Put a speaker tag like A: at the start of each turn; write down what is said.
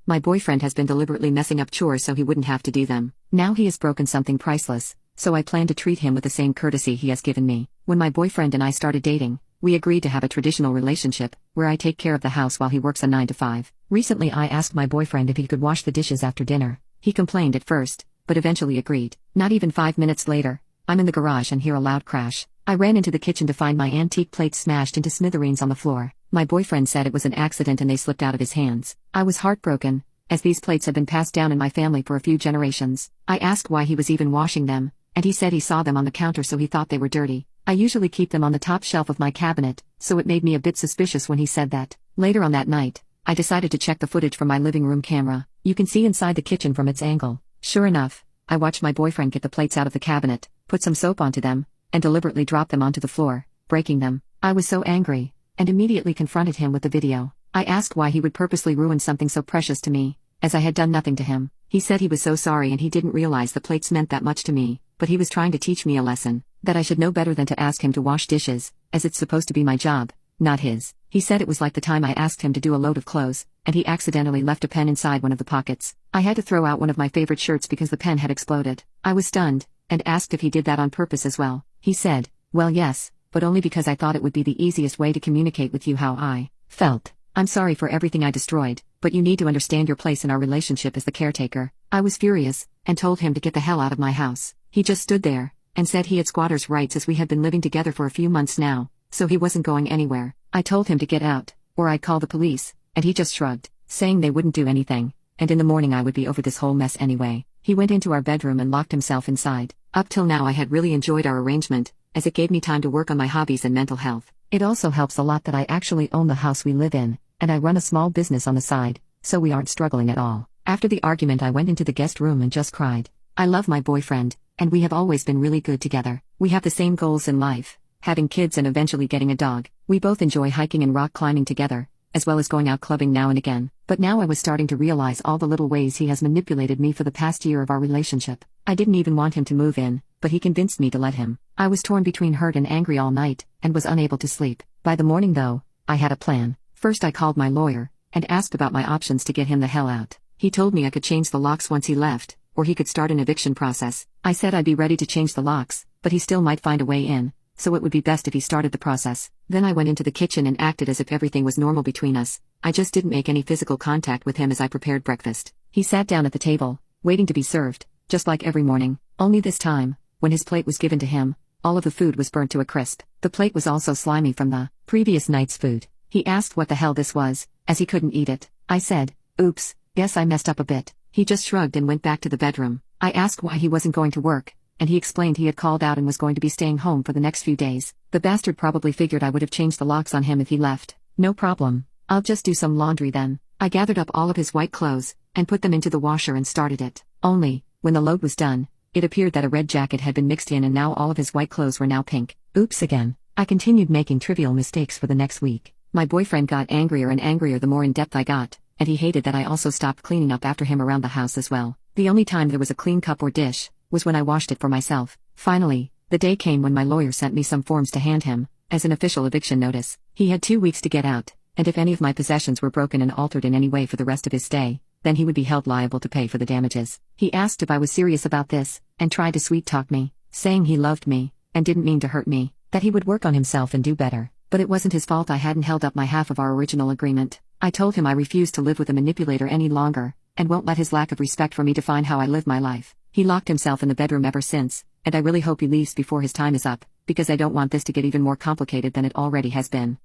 A: My boyfriend has been deliberately messing up chores so he wouldn't have to do them. Now he has broken something priceless, so I plan to treat him with the same courtesy he has given me. When my boyfriend and I started dating, we agreed to have a traditional relationship, where I take care of the house while he works a 9 to 5. Recently I asked my boyfriend if he could wash the dishes after dinner. He complained at first, but eventually agreed. Not even 5 minutes later, I'm in the garage and hear a loud crash. I ran into the kitchen to find my antique plates smashed into smithereens on the floor. My boyfriend said it was an accident and they slipped out of his hands. I was heartbroken, as these plates have been passed down in my family for a few generations. I asked why he was even washing them, and he said he saw them on the counter so he thought they were dirty. I usually keep them on the top shelf of my cabinet, so it made me a bit suspicious when he said that. Later on that night, I decided to check the footage from my living room camera. You can see inside the kitchen from its angle. Sure enough, I watched my boyfriend get the plates out of the cabinet, put some soap onto them, and deliberately drop them onto the floor, breaking them. I was so angry, and immediately confronted him with the video. I asked why he would purposely ruin something so precious to me, as I had done nothing to him. He said he was so sorry and he didn't realize the plates meant that much to me, but he was trying to teach me a lesson, that I should know better than to ask him to wash dishes, as it's supposed to be my job, not his. He said it was like the time I asked him to do a load of clothes, and he accidentally left a pen inside one of the pockets. I had to throw out one of my favorite shirts because the pen had exploded. I was stunned, and asked if he did that on purpose as well. He said, well yes, but only because I thought it would be the easiest way to communicate with you how I felt. I'm sorry for everything I destroyed, but you need to understand your place in our relationship as the caretaker. I was furious, and told him to get the hell out of my house. He just stood there, and said he had squatter's rights as we had been living together for a few months now, so he wasn't going anywhere. I told him to get out, or I'd call the police, and he just shrugged, saying they wouldn't do anything, and in the morning I would be over this whole mess anyway. He went into our bedroom and locked himself inside. Up till now I had really enjoyed our arrangement, as it gave me time to work on my hobbies and mental health. It also helps a lot that I actually own the house we live in, and I run a small business on the side, so we aren't struggling at all. After the argument I went into the guest room and just cried. I love my boyfriend, and we have always been really good together. We have the same goals in life, having kids and eventually getting a dog. We both enjoy hiking and rock climbing together, as well as going out clubbing now and again. But now I was starting to realize all the little ways he has manipulated me for the past year of our relationship. I didn't even want him to move in, but he convinced me to let him. I was torn between hurt and angry all night, and was unable to sleep. By the morning though, I had a plan. First I called my lawyer, and asked about my options to get him the hell out. He told me I could change the locks once he left, or he could start an eviction process. I said I'd be ready to change the locks, but he still might find a way in, so it would be best if he started the process. Then I went into the kitchen and acted as if everything was normal between us. I just didn't make any physical contact with him as I prepared breakfast. He sat down at the table, waiting to be served, just like every morning. Only this time, when his plate was given to him, all of the food was burnt to a crisp. The plate was also slimy from the previous night's food. He asked what the hell this was, as he couldn't eat it. I said, oops, guess I messed up a bit. He just shrugged and went back to the bedroom. I asked why he wasn't going to work, and he explained he had called out and was going to be staying home for the next few days. The bastard probably figured I would have changed the locks on him if he left. No problem. I'll just do some laundry then. I gathered up all of his white clothes, and put them into the washer and started it. Only, when the load was done, it appeared that a red jacket had been mixed in and now all of his white clothes were now pink. Oops again. I continued making trivial mistakes for the next week. My boyfriend got angrier and angrier the more in-depth I got, and he hated that I also stopped cleaning up after him around the house as well. The only time there was a clean cup or dish was when I washed it for myself. Finally, the day came when my lawyer sent me some forms to hand him, as an official eviction notice. He had 2 weeks to get out, and if any of my possessions were broken and altered in any way for the rest of his stay, then he would be held liable to pay for the damages. He asked if I was serious about this, and tried to sweet-talk me, saying he loved me, and didn't mean to hurt me, that he would work on himself and do better. But it wasn't his fault I hadn't held up my half of our original agreement. I told him I refused to live with a manipulator any longer, and won't let his lack of respect for me define how I live my life. He locked himself in the bedroom ever since, and I really hope he leaves before his time is up, because I don't want this to get even more complicated than it already has been.